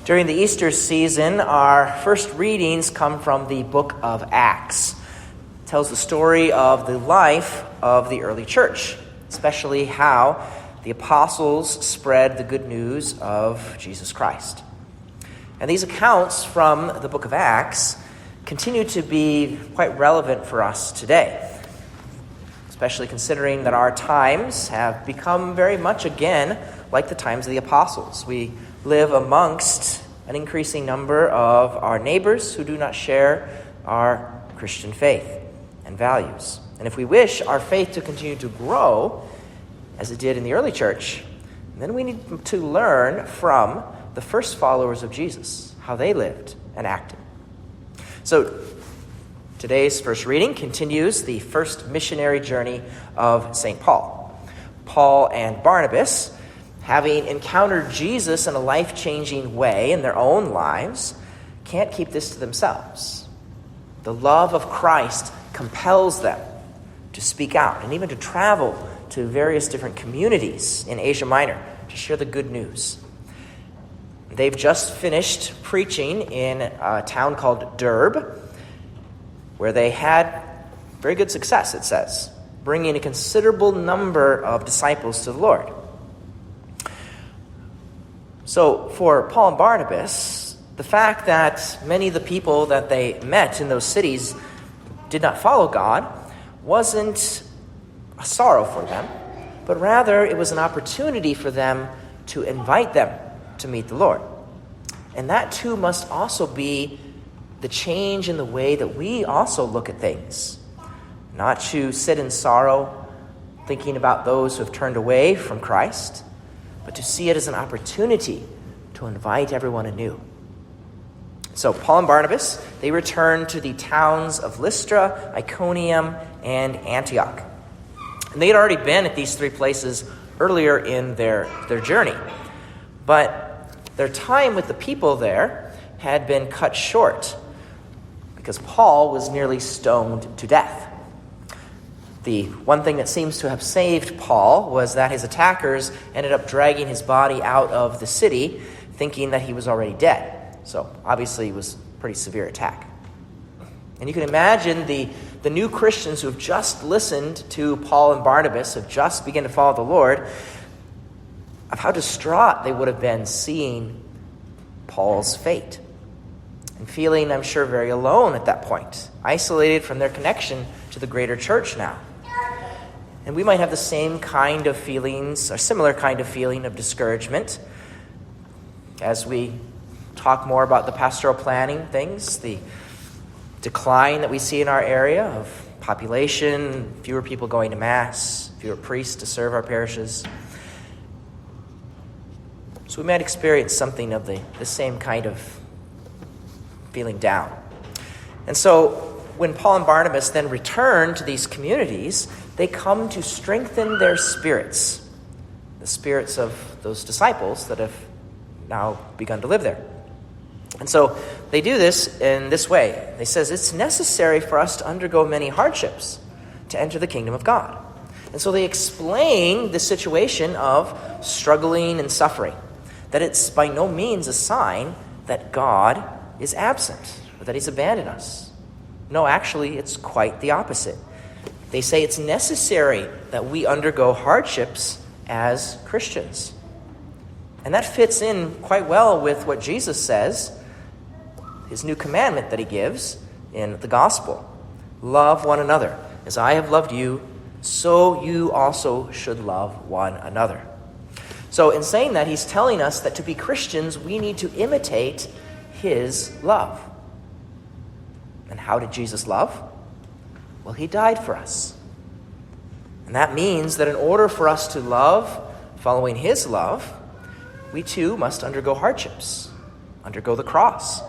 During the Easter season, our first readings come from the book of Acts. It tells the story of the life of the early church, especially how the apostles spread the good news of Jesus Christ. And these accounts from the book of Acts continue to be quite relevant for us today, especially considering that our times have become very much again like the times of the apostles. We live amongst an increasing number of our neighbors who do not share our Christian faith and values. And if we wish our faith to continue to grow, as it did in the early church, then we need to learn from the first followers of Jesus, how they lived and acted. So today's first reading continues the first missionary journey of St. Paul. Paul and Barnabas, having encountered Jesus in a life-changing way in their own lives, can't keep this to themselves. The love of Christ compels them to speak out and even to travel to various different communities in Asia Minor to share the good news. They've just finished preaching in a town called Derbe, where they had very good success, it says, bringing a considerable number of disciples to the Lord. So for Paul and Barnabas, the fact that many of the people that they met in those cities did not follow God wasn't a sorrow for them, but rather it was an opportunity for them to invite them to meet the Lord. And that too must also be the change in the way that we also look at things. Not to sit in sorrow, thinking about those who have turned away from Christ, but to see it as an opportunity to invite everyone anew. So Paul and Barnabas, they returned to the towns of Lystra, Iconium, and Antioch. And they had already been at these three places earlier in their journey. But their time with the people there had been cut short because Paul was nearly stoned to death. The one thing that seems to have saved Paul was that his attackers ended up dragging his body out of the city, thinking that he was already dead. So obviously it was a pretty severe attack. And you can imagine the new Christians who have just listened to Paul and Barnabas, have just begun to follow the Lord, of how distraught they would have been seeing Paul's fate. And feeling, I'm sure, very alone at that point, isolated from their connection to the greater church now. And we might have the same kind of feelings, or similar kind of feeling of discouragement as we talk more about the pastoral planning things, the decline that we see in our area of population, fewer people going to Mass, fewer priests to serve our parishes. So we might experience something of the same kind of feeling down. And so when Paul and Barnabas then return to these communities, they come to strengthen their spirits, the spirits of those disciples that have now begun to live there. And so they do this in this way. They says it's necessary for us to undergo many hardships to enter the kingdom of God. And so they explain the situation of struggling and suffering, that it's by no means a sign that God is absent or that he's abandoned us. No, actually, it's quite the opposite. They say it's necessary that we undergo hardships as Christians. And that fits in quite well with what Jesus says, his new commandment that he gives in the gospel. Love one another. As I have loved you, so you also should love one another. So in saying that, he's telling us that to be Christians, we need to imitate his love. And how did Jesus love? Well, he died for us. And that means that in order for us to love following his love, we too must undergo hardships, undergo the cross.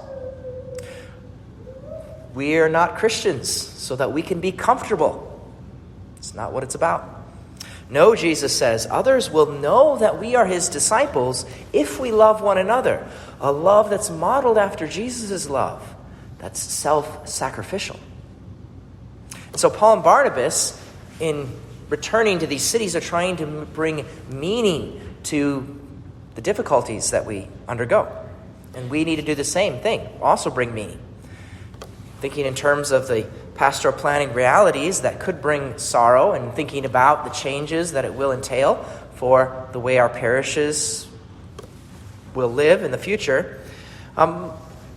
We are not Christians so that we can be comfortable. It's not what it's about. No, Jesus says, others will know that we are his disciples if we love one another, a love that's modeled after Jesus' love. That's self-sacrificial. So Paul and Barnabas, in returning to these cities, are trying to bring meaning to the difficulties that we undergo. And we need to do the same thing, also bring meaning. Thinking in terms of the pastoral planning realities that could bring sorrow, and thinking about the changes that it will entail for the way our parishes will live in the future,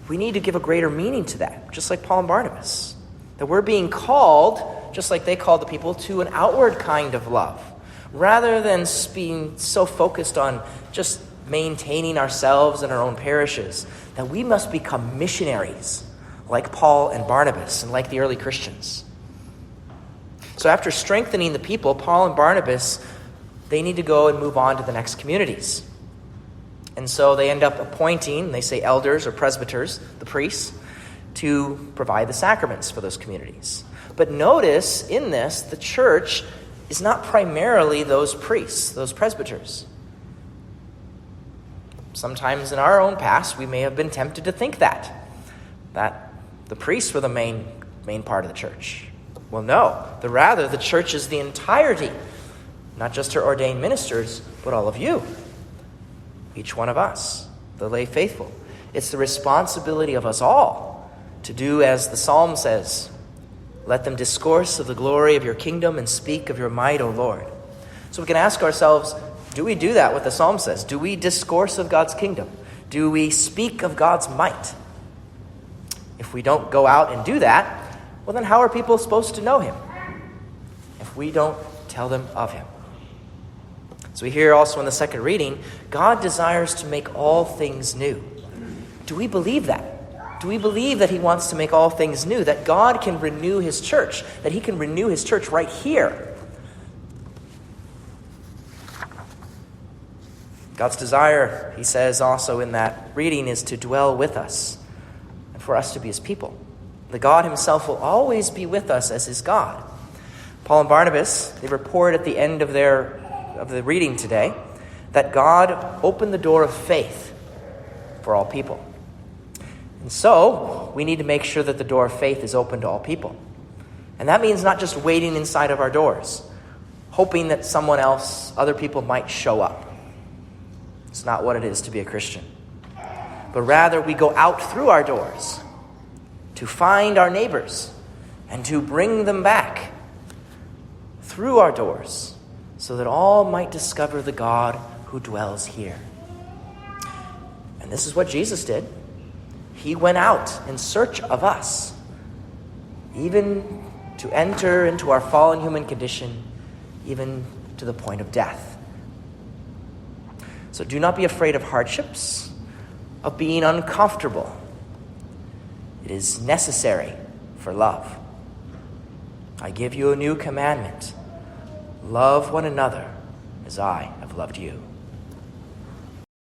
we need to give a greater meaning to that, just like Paul and Barnabas. That we're being called, just like they called the people, to an outward kind of love, rather than being so focused on just maintaining ourselves and our own parishes, that we must become missionaries like Paul and Barnabas and like the early Christians. So after strengthening the people, Paul and Barnabas, they need to go and move on to the next communities. And so they end up appointing, they say elders or presbyters, the priests, to provide the sacraments for those communities. But notice in this, the church is not primarily those priests, those presbyters. Sometimes in our own past, we may have been tempted to think that the priests were the main part of the church. Well, no. Rather, the church is the entirety, not just her ordained ministers, but all of you. Each one of us, the lay faithful. It's the responsibility of us all to do as the psalm says, "Let them discourse of the glory of your kingdom and speak of your might, O Lord." So we can ask ourselves, do we do that, what the psalm says? Do we discourse of God's kingdom? Do we speak of God's might? If we don't go out and do that, well then how are people supposed to know him if we don't tell them of him? So we hear also in the second reading, God desires to make all things new. Do we believe that? Do we believe that he wants to make all things new? That God can renew his church? That he can renew his church right here? God's desire, he says also in that reading, is to dwell with us and for us to be his people. The God himself will always be with us as his God. Paul and Barnabas, they report at the end of the reading today that God opened the door of faith for all people. And so, we need to make sure that the door of faith is open to all people. And that means not just waiting inside of our doors, hoping that other people might show up. It's not what it is to be a Christian. But rather, we go out through our doors to find our neighbors and to bring them back through our doors so that all might discover the God who dwells here. And this is what Jesus did. He went out in search of us, even to enter into our fallen human condition, even to the point of death. So do not be afraid of hardships, of being uncomfortable. It is necessary for love. I give you a new commandment. Love one another as I have loved you.